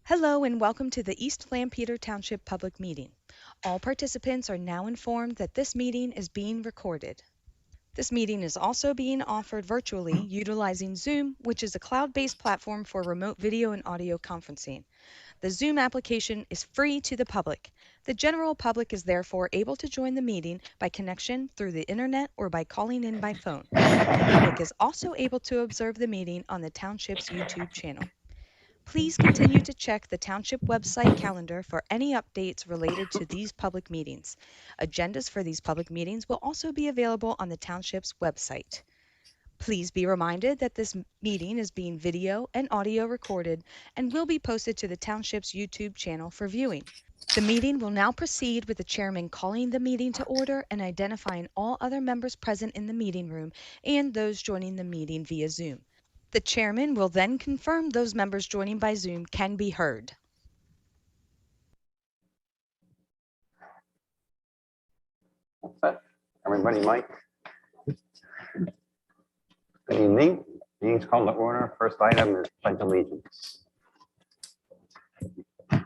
Hello and welcome to the East Lampeter Township Public Meeting. All participants are now informed that this meeting is being recorded. This meeting is also being offered virtually utilizing Zoom, which is a cloud-based platform for remote video and audio conferencing. The Zoom application is free to the public. The general public is therefore able to join the meeting by connection through the internet or by calling in by phone. The public is also able to observe the meeting on the Township's YouTube channel. Please continue to check the Township website calendar for any updates related to these public meetings. Agendas for these public meetings will also be available on the Township's website. Please be reminded that this meeting is being video and audio recorded and will be posted to the Township's YouTube channel for viewing. The meeting will now proceed with the chairman calling the meeting to order and identifying all other members present in the meeting room and those joining the meeting via Zoom. The chairman will then confirm those members joining by Zoom can be heard. Everybody, Mike. Good evening. Meeting's called to order. First item is pledge allegiance. I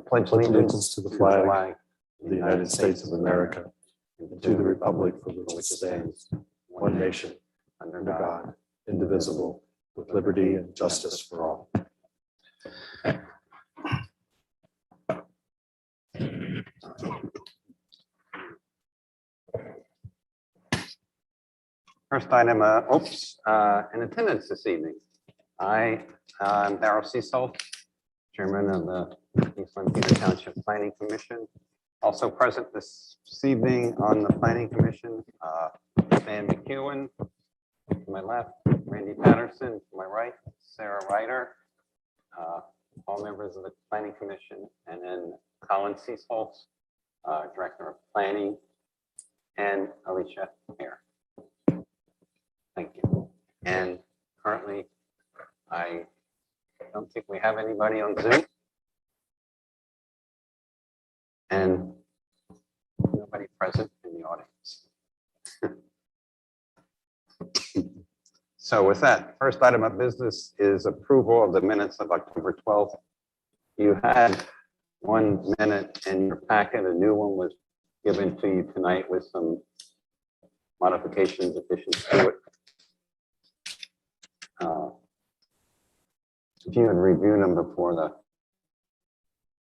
pledge allegiance to the flag of the United States of America, and to the republic for which it stands, one nation, under God, indivisible, with liberty and justice for all. First item, in attendance this evening. I'm Darrell Cecil, Chairman of the East Lampeter Township Planning Commission. Also present this evening on the Planning Commission, Stan McEwen to my left, Randy Patterson to my right, Sarah Ryder, all members of the Planning Commission, and then Colin Cecil, Director of Planning, and Alicia Hare. Thank you. And currently, I don't think we have anybody on Zoom. And nobody present in the audience. So with that, first item of business is approval of the minutes of October 12th. You had 1 minute in your packet. A new one was given to you tonight with some modifications, additions to it. If you had reviewed them before the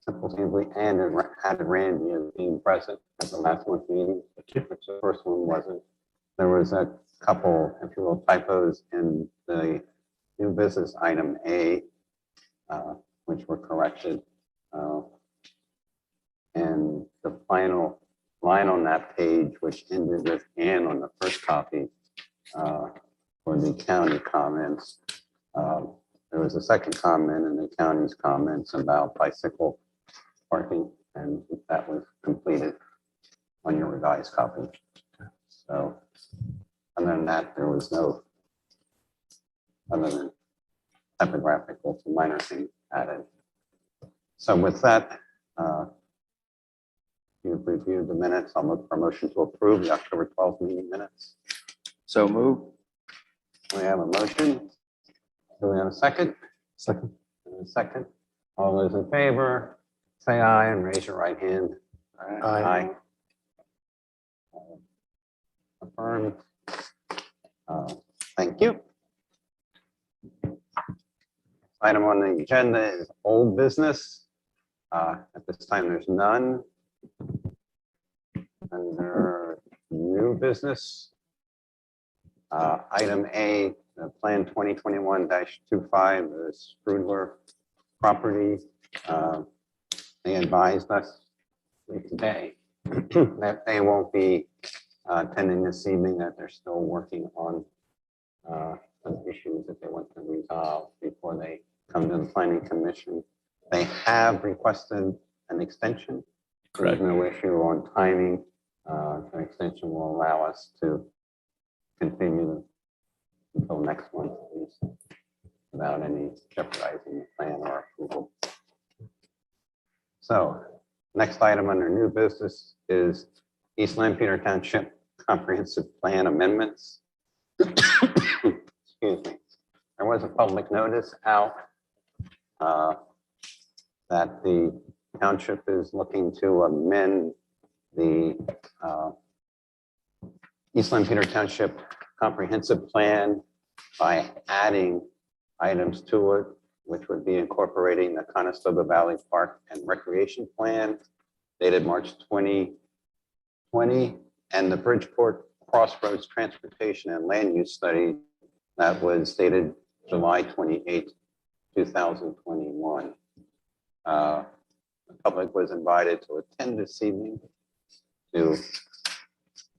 simple assembly and had Randy as being present at the last month's meeting, which the first one wasn't, there was a couple, if you will, typos in the new business item A, which were corrected. And the final line on that page, which ended with "and" on the first copy, for the county comments. There was a second comment in the county's comments about bicycle parking, and that was completed on your revised copy. So other than that, there was no, other than typographical, some minor things added. So with that, you've reviewed the minutes. I'll look for a motion to approve the October 12th meeting minutes. So move. We have a motion. Do we have a second? Second. And a second. All those in favor, say aye and raise your right hand. Aye. Affirmed. Thank you. Item on the agenda is old business. At this time, there's none. Under new business, item A, Plan 2021-25, the Sprudler property. They advised us today that they won't be attending this evening, that they're still working on some issues that they want to resolve before they come to the Planning Commission. They have requested an extension. Correct. There's no issue on timing. The extension will allow us to continue until next month, at least, without any jeopardizing the plan or approval. So next item under new business is East Lampeter Township Comprehensive Plan Amendments. Excuse me. There was a public notice out that the township is looking to amend the East Lampeter Township Comprehensive Plan by adding items to it, which would be incorporating the Conestoga Valley Park and Recreation Plan dated March 2020, and the Bridgeport Crossroads Transportation and Land Use Study that was dated July 28, 2021. The public was invited to attend this evening to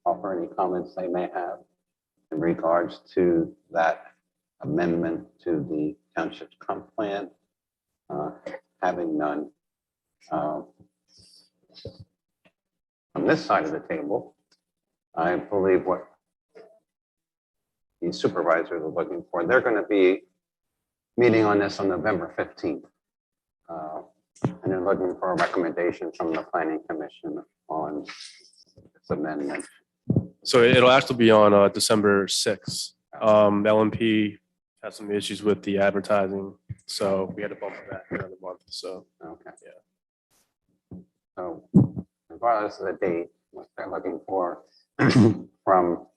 offer any comments they may have in regards to that amendment to the township's comp plan. Having none. On this side of the table, I believe what the supervisors are looking for, they're going to be meeting on this on November 15th. And they're looking for a recommendation from the Planning Commission on this amendment. So it'll actually be on December 6th. LMP had some issues with the advertising, so we had to bump it back another month. So, Okay. Yeah. So regardless of the date, what they're looking for from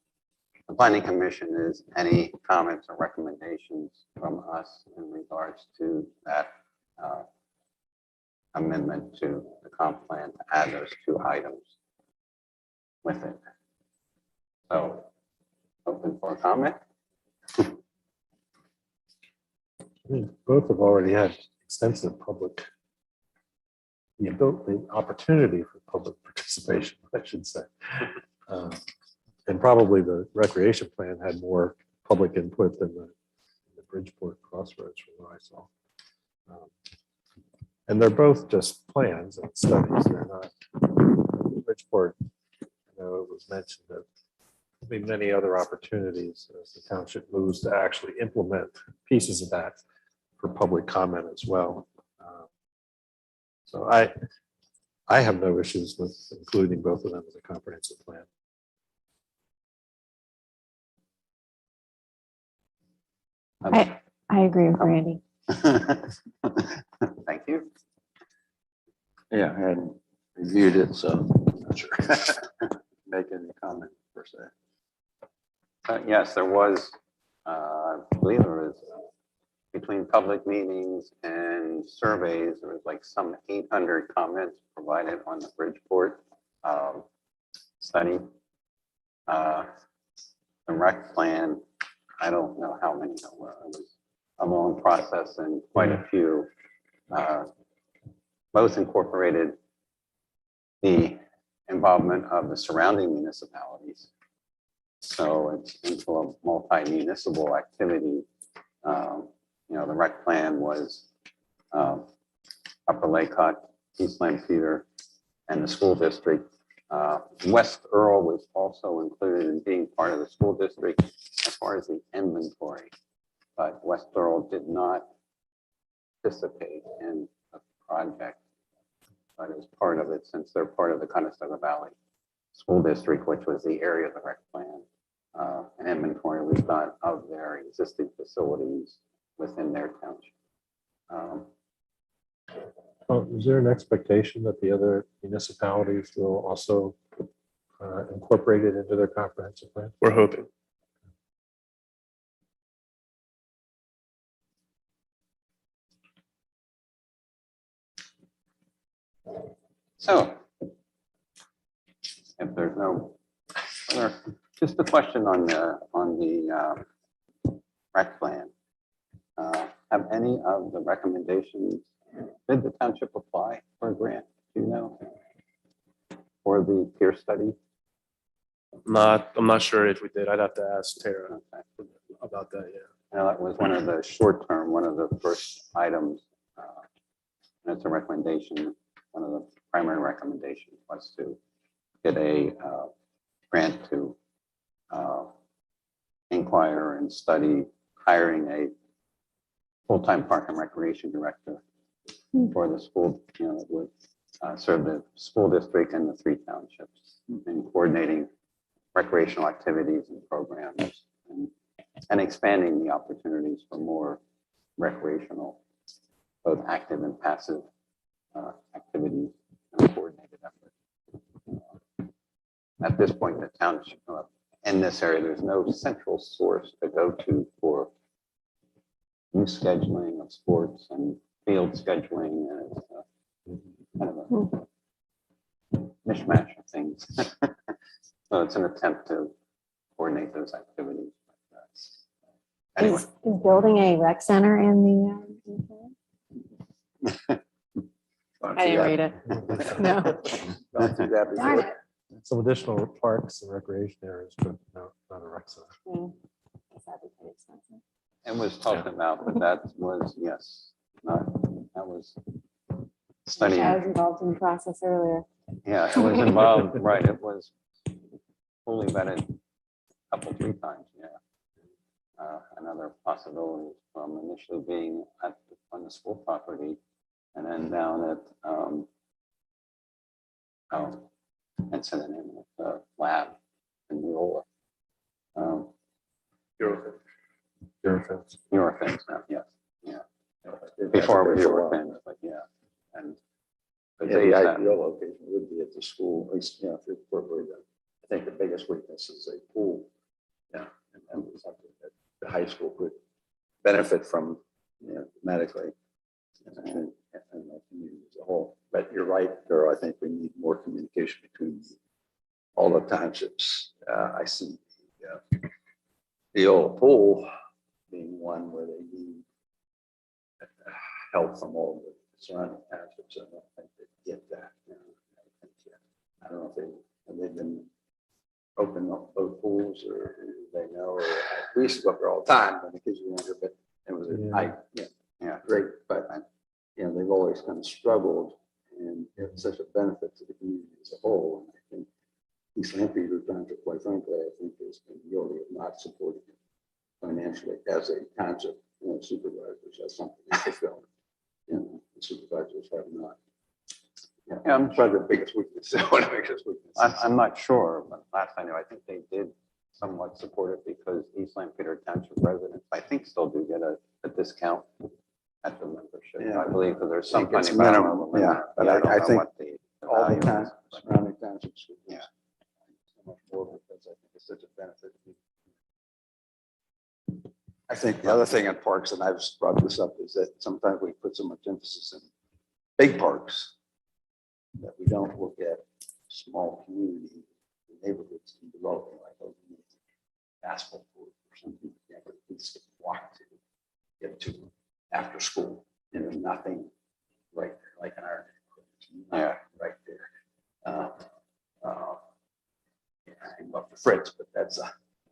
the Planning Commission is any comments or recommendations from us in regards to that amendment to the comp plan to add those two items with it. So open for comment. Both have already had extensive public, the opportunity for public participation, I should say. And probably the recreation plan had more public input than the Bridgeport Crossroads from what I saw. And they're both just plans and studies. They're not Bridgeport. You know, it was mentioned that there'll be many other opportunities as the township moves to actually implement pieces of that for public comment as well. So I have no issues with including both of them as a comprehensive plan. I agree with Randy. Thank you. Yeah, I hadn't reviewed it, so I'm not sure. Make any comment per se. Yes, there was, I believe there was between public meetings and surveys, there was like some 800 comments provided on the Bridgeport study. The rec plan, I don't know how many there were. It was a long process and quite a few. Both incorporated the involvement of the surrounding municipalities. So it's into a multi-municipal activity. You know, the rec plan was Upper Laycock, East Lampeter, and the school district. West Earl was also included in being part of the school district as far as the inventory, but West Earl did not participate in the project, but as part of it, since they're part of the Conestoga Valley School District, which was the area of the rec plan. An inventory was done of their existing facilities within their township. Is there an expectation that the other municipalities will also incorporate it into their comprehensive plan? We're hoping. So if there's no other, just a question on the rec plan. Have any of the recommendations, did the township apply for a grant, do you know? For the peer study? I'm not sure if we did. I'd have to ask Tara Okay. about that. Yeah. Now, that was one of the short term, one of the first items. And it's a recommendation. One of the primary recommendations was to get a grant to inquire and study hiring a full-time park and recreation director for the school, you know, that would serve the school district and the 3 townships in coordinating recreational activities and programs and expanding the opportunities for more recreational both active and passive activities and a coordinated effort. At this point, the township, in this area, there's no central source to go to for new scheduling of sports and field scheduling. And it's kind of a mishmash of things. So it's an attempt to coordinate those activities. Anyway, Is building a rec center in the? I didn't read it. No. Gone through that Darn before. it. Some additional parks and recreation areas, but no, not a rec center. Yeah. Guess that'd be pretty expensive. it was talked about, but that was, yes, not, that was studying. I was involved in the process earlier. Yeah, it was involved, right, it was fully vetted a couple, three times, yeah. Another possibility from initially being on the school property and then down at, and sent it in with the lab in Neola. Eurofence. Eurofins now, yes, yeah. Before we were Eurofins, but yeah. And but Yeah, they the use that. ideal location would be at the school, at least, you know, if it's appropriate. I think the biggest weakness is a pool. Yeah, and it's something that the high school could benefit from, you know, medically. And the community as a whole. But you're right, Earl, I think we need more communication between all the townships. I see the old pool being one where they need help from all the surrounding townships. I don't think they get that. I don't know if have they been open up those pools or they know, or we used to go up there all the time when the kids were younger, but it was at night. Yeah, great, but you know, they've always kind of struggled, and it's such a benefit to the community as a whole. And I think East Lampeter Township, quite frankly, I think has been guilty of not supporting it financially as a township, you know, supervisors. That's something they fulfill. You know, the supervisors have not. Yeah, I'm probably the biggest weakness. One of the biggest weaknesses. I'm not sure, but last I knew, I think they did somewhat support it because East Lampeter Township residents, I think, still do get a discount at the membership. Yeah. I believe that there's some I think it's kind of minimum, yeah, but I don't know think what the all the value time is, but- surrounding townships would Yeah. use so much more because I think it's such a benefit. I think the other thing in parks, and I've brought this up, is that sometimes we put so much emphasis in big parks that we don't look at small community neighborhoods and developing like those basketball court or something. Yeah, but kids walk to get to after school, and there's nothing right there, like in our neighborhood. Yeah. Right there. Yeah, I love the Fritz, but that's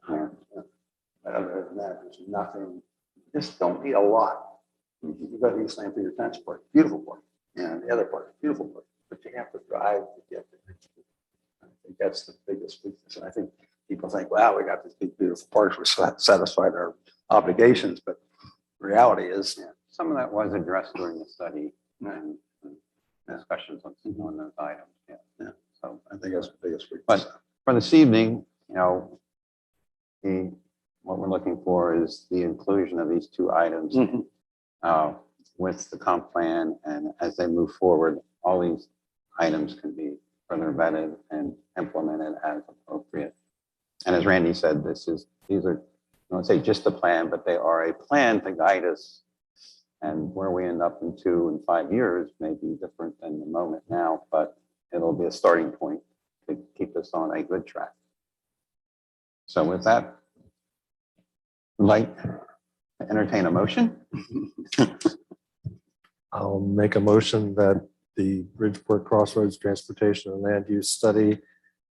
but other than that, there's nothing. You just don't need a lot. You go to East Lampeter Township Park, beautiful park, and the other park, beautiful park, but you have to drive to get there. I think that's the biggest weakness, and I think people think, wow, we got these big, beautiful parks, we satisfied our obligations, but reality is, Some of that was addressed during the study and discussions on those items, yeah. Yeah. So I think that's the biggest weakness. But for this evening, you know, what we're looking for is the inclusion of these two items Mhm. with the comp plan, and as they move forward, all these items can be further vetted and implemented as appropriate. And as Randy said, these are, I don't say just a plan, but they are a plan to guide us. And where we end up in 2 and 5 years may be different than the moment now, but it'll be a starting point to keep us on a good track. So with that, I'd like to entertain a motion. I'll make a motion that the Bridgeport Crossroads Transportation and Land Use Study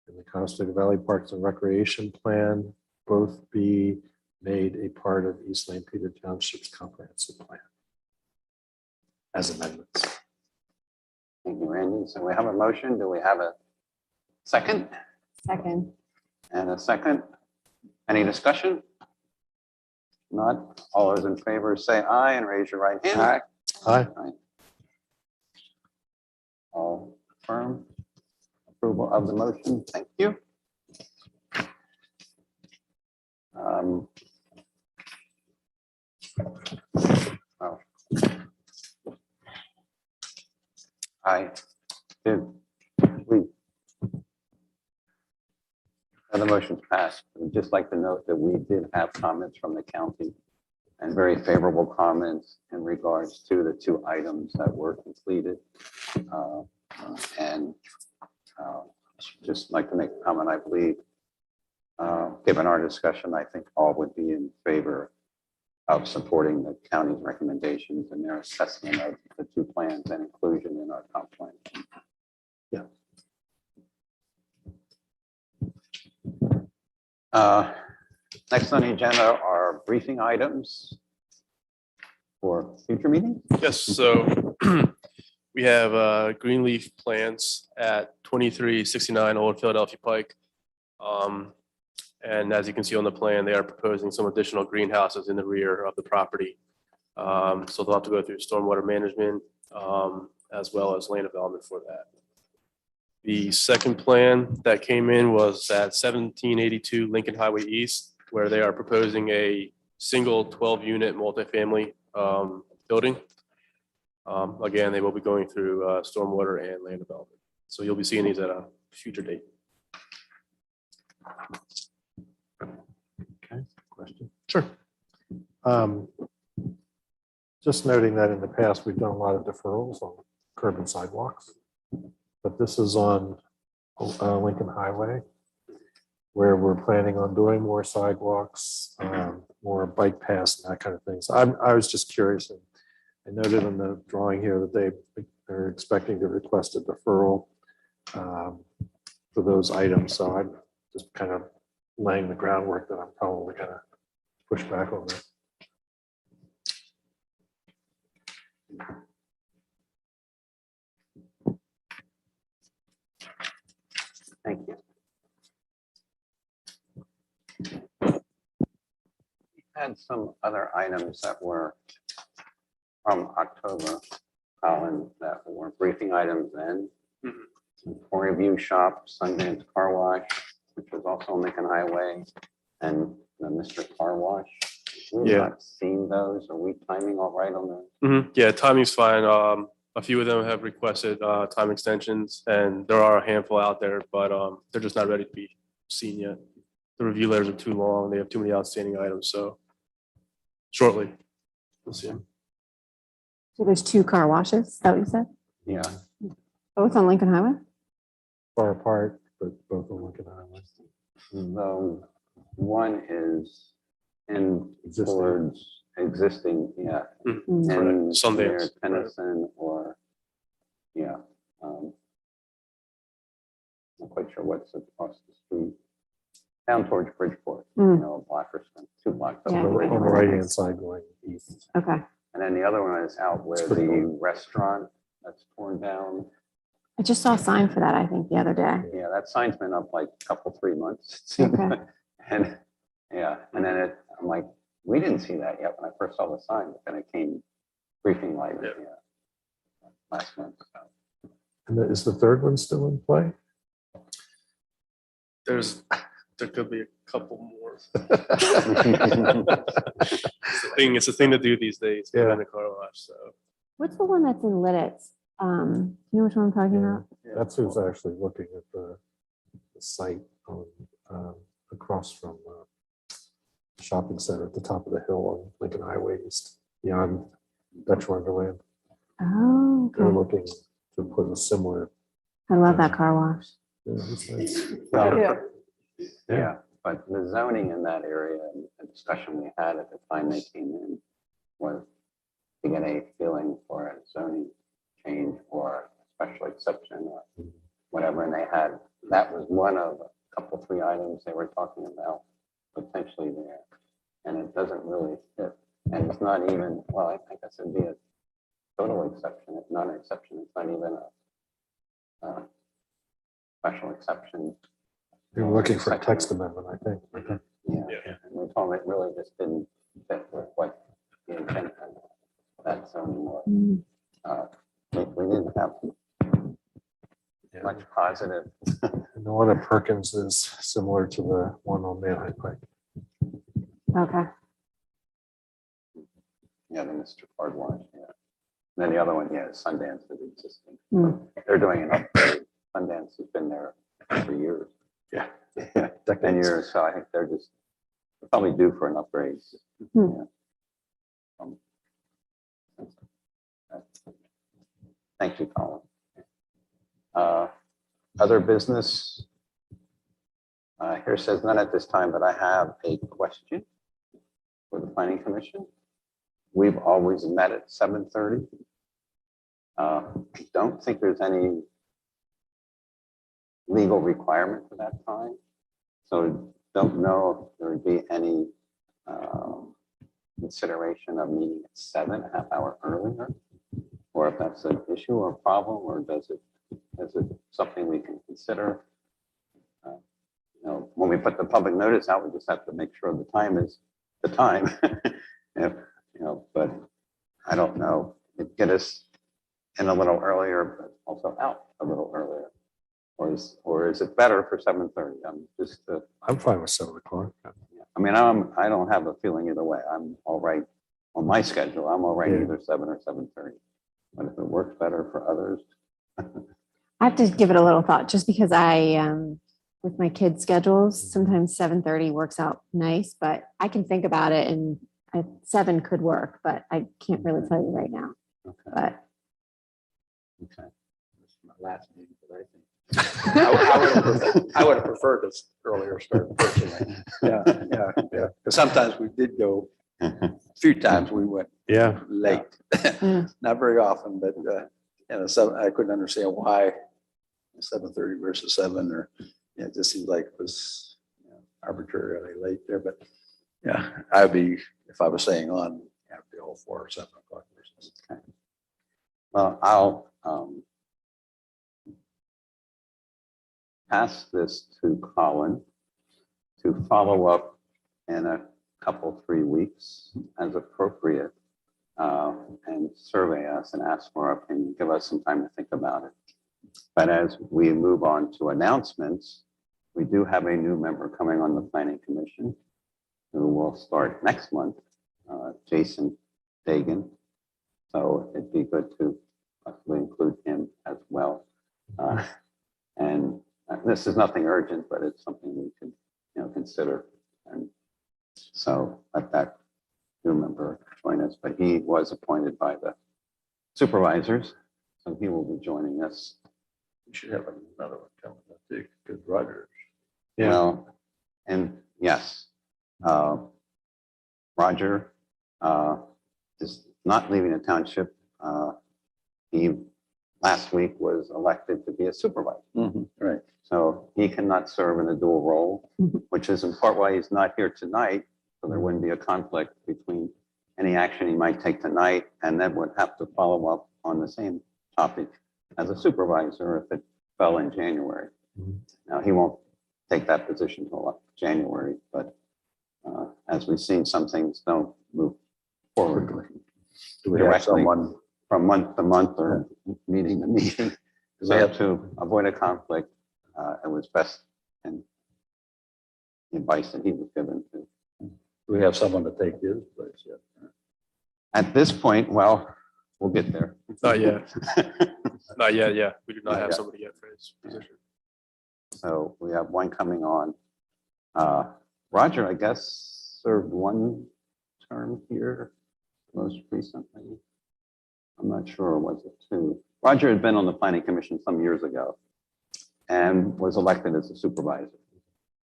and the Conestoga Valley Parks and Recreation Plan both be made a part of East Lampeter Township's comprehensive plan as amendments. Thank you, Randy. So we have a motion. Do we have a second? Second. And a second? Any discussion? Not. All those in favor say aye and raise your right hand. Aye. Aye. All firm approval of the motion. Thank you. Oh. I did. We. The motion's passed. I'd just like to note that we did have comments from the county and very favorable comments in regards to the two items that were completed. And just like to make a comment, I believe, given our discussion, I think all would be in favor of supporting the county's recommendations and their assessment of the two plans and inclusion in our comp plan. Yeah. Next on the agenda are briefing items for future meetings. Yes, so we have greenleaf plants at 2369 Old Philadelphia Pike. And as you can see on the plan, they are proposing some additional greenhouses in the rear of the property. So they'll have to go through stormwater management as well as land development for that. The second plan that came in was at 1782 Lincoln Highway East, where they are proposing a single 12-unit multifamily building. Again, they will be going through stormwater and land development. So you'll be seeing these at a future date. Okay, question. Sure. Just noting that in the past, we've done a lot of deferrals on curb and sidewalks, but this is on Lincoln Highway, where we're planning on doing more sidewalks, more bike paths and that kind of thing. So I was just curious, and I noted in the drawing here that they're expecting to request a deferral for those items. So I'm just kind of laying the groundwork that I'm probably going to push back on that. Thank you. We had some other items that were from October, Colin, that were briefing items then. For review shop, Sundance Car Wash, which was also on Lincoln Highway, and the Mr. Car Wash. We've Yeah. not seen those. Are we timing all right on those? Yeah, timing's fine. A few of them have requested time extensions, and there are a handful out there, but they're just not ready to be seen yet. The review letters are too long. They have too many outstanding items, so shortly, we'll see them. So there's two car washes, is that what you said? Yeah. Both on Lincoln Highway? Far apart, but both on Lincoln Highway. Though one is in Existing. towards existing, yeah. Mm. And Sundance, near right. Tennyson or, yeah. Not quite sure what's across the street. Down towards Bridgeport, you Mm. know, a block or so, 2 blocks. up Yeah. the On road. the right-hand side going east. Okay. And then the other one is out where It's pretty the cool. restaurant that's torn down. I just saw a sign for that, I think, the other day. Yeah, that sign's been up like a couple, 3 months. it seems Okay. like. And, yeah, and then I'm like, we didn't see that yet when I first saw the sign, but then it came briefing later, Yeah. yeah. Last month. So. And is the third one still in play? There could be a couple more. It's a thing to do these days. Put Yeah. in a car wash, so. What's the one that's in Lidditz? You know which one I'm talking about? That's who's actually looking at the site on, across from the shopping center at the top of the hill on Lincoln Highway East, beyond Dutch Wonderland. Oh, They're okay. looking to put a similar. I love that car wash. Yeah, it's nice. Well, yeah, but the zoning in that area, and the discussion we had at the time they came in was to get a feeling for a zoning change or special exception or whatever. And they had, that was one of a couple, 3 items they were talking about potentially there. And it doesn't really fit. And it's not even, well, I think this would be a total exception. It's not an exception. It's not even a special exception. They were looking for a text amendment, I think. Yeah, Yeah. and we told them it really just didn't fit with what the intent of that zoning was. Mm. We didn't have Yeah. much positive. And the one at Perkins is similar to the one on Manhide Pike. Okay. Yeah, the Mr. Card Wash, yeah. And then the other one, yeah, Sundance is existing. They're doing an upgrade. Sundance has been there for years. Yeah. 10 years, so I think they're probably due for an upgrade. Hmm. Um, Thank you, Colin. Other business? Here says none at this time, but I have a question for the planning commission. We've always met at 7:30. I don't think there's any legal requirement for that time. So don't know if there would be any consideration of meeting at 7, a half hour earlier, or if that's an issue or a problem, or is it something we can consider? When we put the public notice out, we just have to make sure the time is the time. But I don't know. It'd get us in a little earlier, but also out a little earlier. Or is it better for 7:30? I'm fine with 7 o'clock. I mean, I don't have a feeling either way. I'm all right on my schedule. I'm all right Yeah. either 7 or 7:30. But if it works better for others, I have to give it a little thought just because with my kids' schedules, sometimes 7:30 works out nice, but I can think about it and 7 could work, but I can't really tell you right now. okay. But Okay. This is my last meeting, but I think I would have preferred this earlier start personally. Yeah. Because sometimes we did go, a few times we went Yeah. late. Yeah. Not very often, but, so I couldn't understand why 7:30 versus 7, or, it just seems like it was arbitrarily late there, but yeah, I'd be, if I was staying on, I'd be all for 7 o'clock versus. Well, I'll pass this to Colin to follow up in a couple, 3 weeks as appropriate, and survey us and ask for our opinion, give us some time to think about it. But as we move on to announcements, we do have a new member coming on the planning commission who will start next month, Jason Dagan. So it'd be good to possibly include him as well. And this is nothing urgent, but it's something we could, consider. And so let that new member join us, but he was appointed by the supervisors, so he will be joining us. We should have another one coming up too, because Roger. Yeah. Well, and yes, Roger is not leaving the township. He last week was elected to be a supervisor. Right. So he cannot serve in a dual role, which is in part why he's not here tonight. So there wouldn't be a conflict between any action he might take tonight and then would have to follow up on the same topic as a supervisor if it fell in January. Now, he won't take that position until January, but as we've seen, some things don't move forward Do we have directly someone, from month to month or meeting to meeting. So have- to avoid a conflict, it was best, and the advice that he was given to. do we have someone to take his place yet? At this point, well, we'll get there. Not yet. Not yet, yeah. We do not Not have yet. somebody yet for his position. So we have one coming on. Roger, I guess, served 1 term here most recently. I'm not sure, was it 2? Roger had been on the planning commission some years ago and was elected as a supervisor.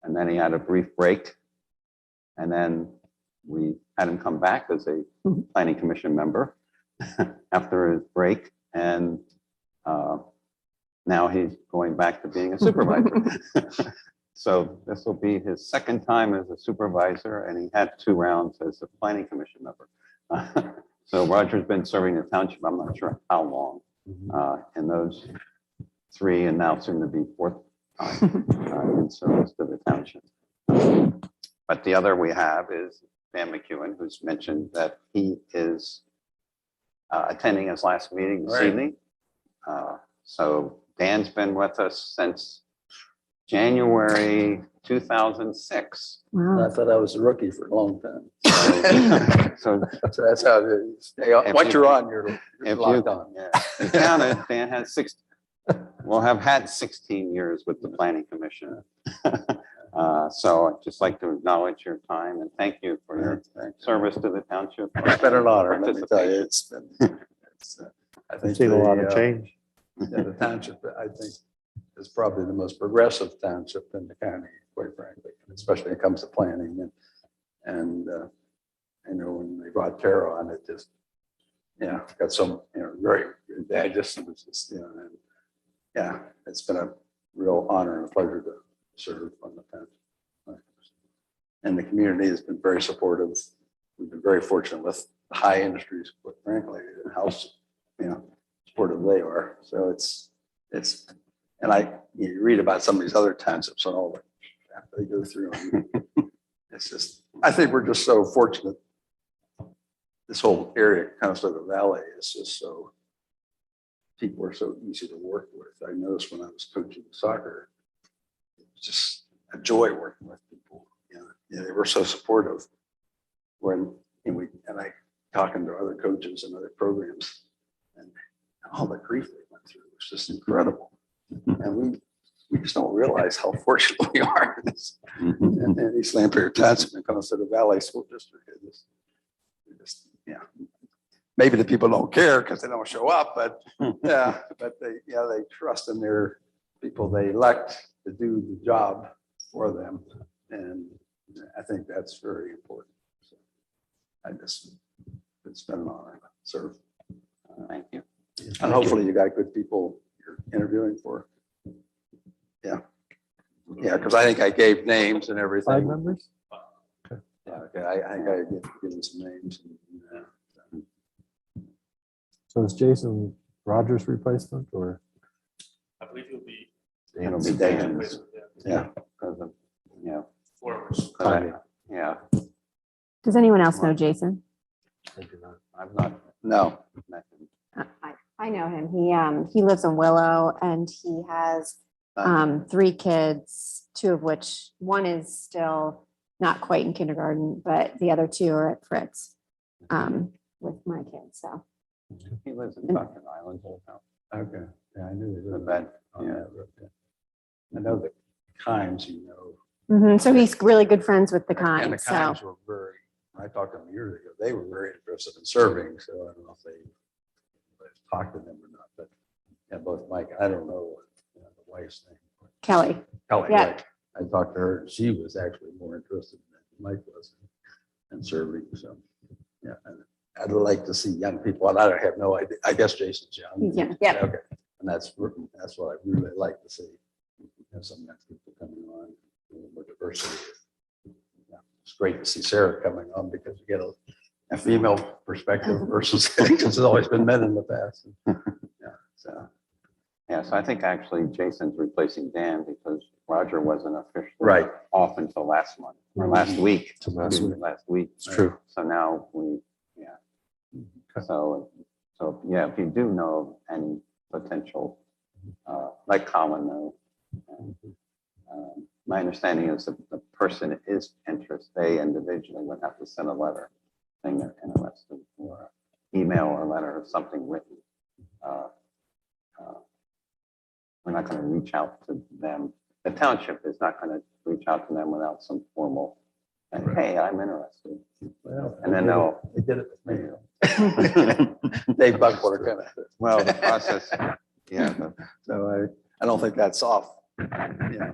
And then he had a brief break. And then we had him come back as a planning commission member after his break. And now he's going back to being a supervisor. So this will be his second time as a supervisor, and he had 2 rounds as a planning commission member. So Roger's been serving the township, I'm not sure how long, in those 3 and now soon to be 4th time in service to the township. But the other we have is Dan McEwen, who's mentioned that he is attending his last meeting this Right. evening. So Dan's been with us since January 2006. wow. I thought I was a rookie for a long time. So So that's how it is. Hey, once you're on, you're if locked you, on. yeah, you counted, Dan has we'll have had 16 years with the planning commission. So I'd just like to acknowledge your time and thank you for your service to the township. It's been an honor, let me tell you, it's been, I I've think. seen a lot of the, change. Yeah, the township, I think, is probably the most progressive township in the county, quite frankly, especially when it comes to planning and I know when they brought Tara on, it just, got some, very, I just, it was just, and yeah, it's been a real honor and a pleasure to serve on the township. And the community has been very supportive. We've been very fortunate with the high industries, quite frankly, and how, supportive they are. So it's, and you read about some of these other townships and all that they go through. It's just, I think we're just so fortunate. This whole area, Conestoga Valley, is just so, people are so easy to work with. I noticed when I was coaching soccer, it was just a joy working with people. They were so supportive. And I talking to other coaches and other programs, and all the grief they went through was just incredible. And we just don't realize how fortunate we are in this. And East Lampeter Township and Conestoga Valley School District. Maybe the people don't care because they don't show up, but they trust in their people they elect to do the job for them. And I think that's very important. So it's been an honor to serve. Thank you. And hopefully you got good people you're interviewing for. Yeah, because I think I gave names and everything. 5 members? Yeah, okay, I gotta give them some names. So is Jason Rogers' replacement or? I believe It'll be Dan's. Yeah. Because of, forwards. yeah, Does anyone else know Jason? I've not No, met him. I know him. He lives in Willow and he has 3 kids, 2 of which one is still not quite in kindergarten, but the other 2 are at Fritz with my kids. So He lives in Tucson Island. okay, yeah, I knew they The did vet, on yeah. that road, yeah. I know the Kimes, so he's really good friends with the and the kind. So Kimes were very, when I talked to them years ago, they were very interested in serving, so I don't know if they talked to them or not, but yeah, both Mike, I don't know the wife's name. Kelly. Kelly, Yeah. right. I talked to her, and she was actually more interested than Mike was in serving, so, yeah. And I'd like to see young people, and I don't have no idea, I guess Jason's young. Yeah. Okay, and that's what I really like to see, some young people coming on, a little more diversity. Yeah, it's great to see Sarah coming on because you get a female perspective versus, because it's always been men in the past. So. Yeah, so I think actually Jason's replacing Dan because Roger wasn't officially Right. off until last month or last week. Last week. Last week. It's true. So now so if you do know of any potential, like Colin though, my understanding is that the person is interested, they individually would have to send a letter saying they're interested, or email or letter or something written. We're not going to reach out to them. The township is not going to reach out to them without some formal, saying, hey, I'm interested. Well, And then they did it with me. Dave Buckwater kind of. Well, the process, So I don't think that's off. Yeah.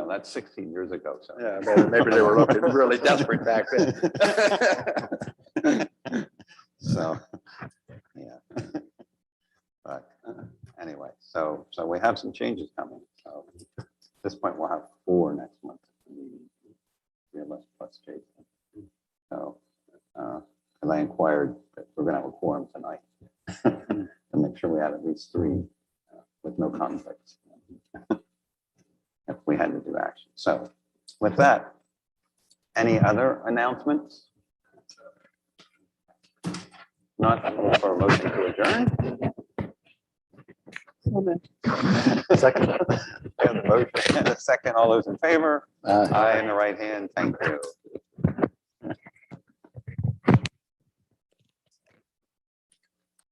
that's 16 years ago. So Yeah, maybe they were looking really desperate back then. So, yeah. But anyway, so we have some changes coming. So at this point, we'll have 4 next month. 3 of us plus Jason. So, because I inquired that we're going to have a quorum tonight to make sure we had at least 3 with no conflicts if we had to do action. So with that, any other announcements? Not for a motion to adjourn? Second. We have the motion and a second. All those in favor? Aye in the right hand. Thank you.